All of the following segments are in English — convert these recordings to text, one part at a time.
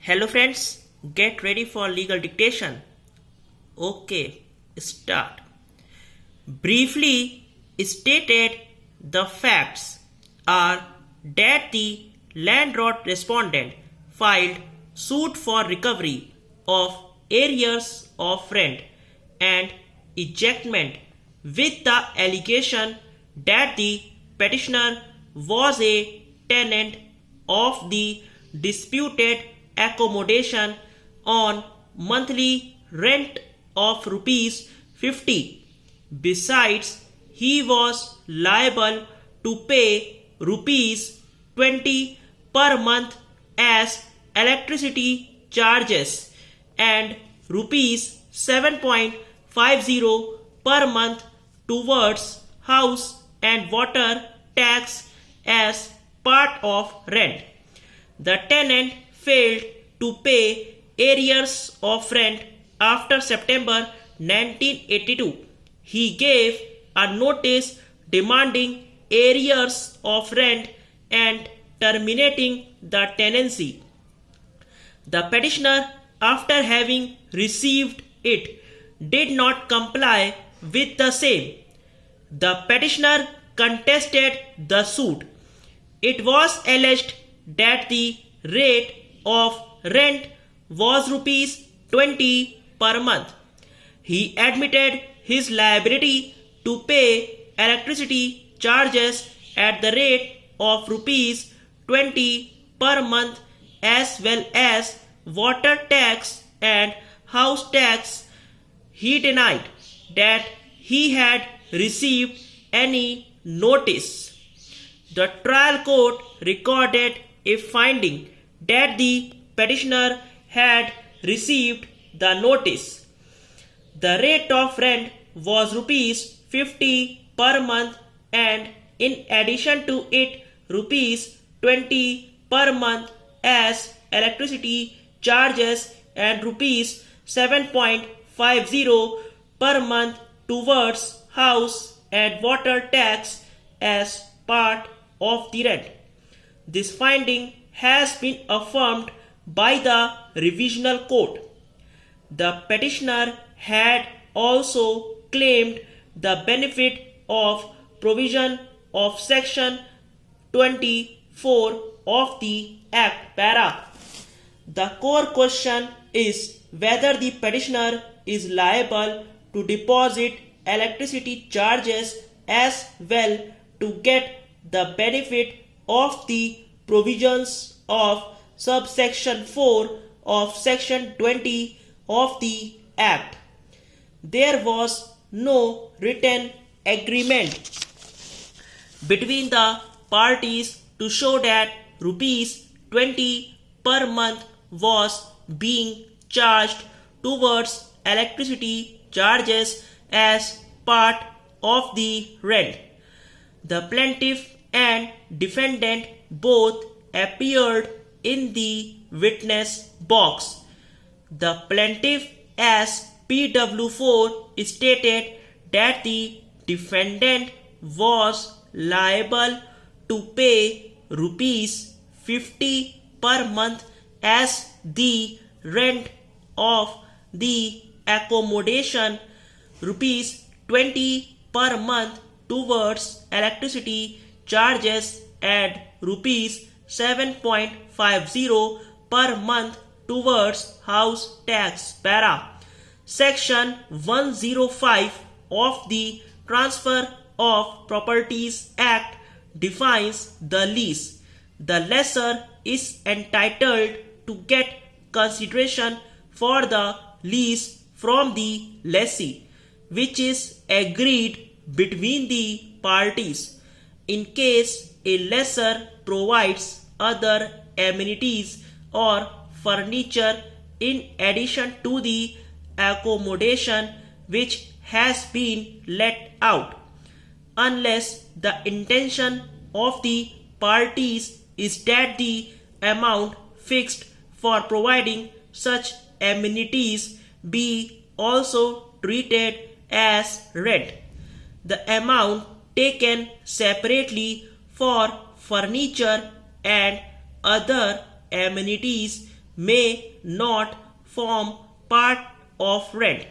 Hello friends, get ready for legal dictation. Okay, start. Briefly stated, the facts are that the landlord respondent filed suit for recovery of arrears of rent and ejectment with the allegation that the petitioner was a tenant of the disputed accommodation on monthly rent of rupees 50. Besides, he was liable to pay rupees 20 per month as electricity charges and rupees 7.50 per month towards house and water tax as part of rent. The tenant failed to pay arrears of rent after September 1982. He gave a notice demanding arrears of rent and terminating the tenancy. The petitioner, after having received it, did not comply with the same. The petitioner contested the suit. It was alleged that the rate of rent was rupees 20 per month. He admitted his liability to pay electricity charges at the rate of rupees 20 per month as well as water tax and house tax. He denied that he had received any notice. The trial court recorded a finding that the petitioner had received the notice. The rate of rent was rupees 50 per month and in addition to it rupees 20 per month as electricity charges and rupees 7.50 per month towards house and water tax as part of the rent. This finding has been affirmed by the revisional court. The petitioner had also claimed the benefit of provision of section 24 of the Act para. The core question is whether the petitioner is liable to deposit electricity charges as well to get the benefit of the provisions of subsection 4 of section 20 of the Act. There was no written agreement between the parties to show that rupees 20 per month was being charged towards electricity charges as part of the rent. The plaintiff and defendant both appeared in the witness box. The plaintiff as PW4 stated that the defendant was liable to pay rupees 50 per month as the rent of the accommodation, rupees 20 per month towards electricity charges and rupees 7.50 per month towards house tax para. Section 105 of the Transfer of Properties Act defines the lease. The lessor is entitled to get consideration for the lease from the lessee, which is agreed between the parties. In case a lessor provides other amenities or furniture in addition to the accommodation which has been let out, unless the intention of the parties is that the amount fixed for providing such amenities be also treated as rent. The amount taken separately for furniture and other amenities may not form part of rent.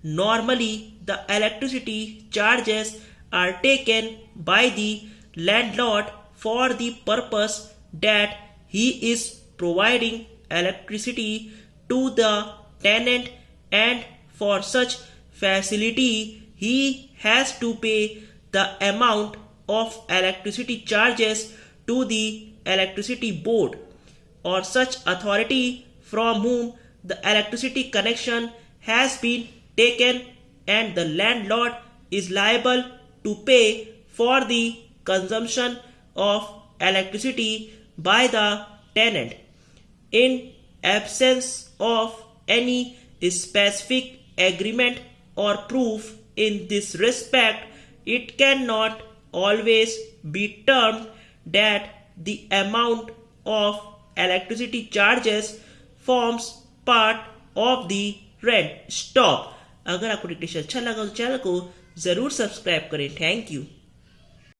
Normally, the electricity charges are taken by the landlord for the purpose that he is providing electricity to the tenant, and for such facility he has to pay the amount of electricity charges to the electricity board or such authority from whom the electricity connection has been taken, and the landlord is liable to pay for the consumption of electricity by the tenant. In absence of any specific agreement or proof in this respect, it cannot always be termed that the amount of electricity charges forms part of the rent. Stop. अगर आपको dictation अच्छा लगा तो channel को ज़रूर subscribe करें। Thank you.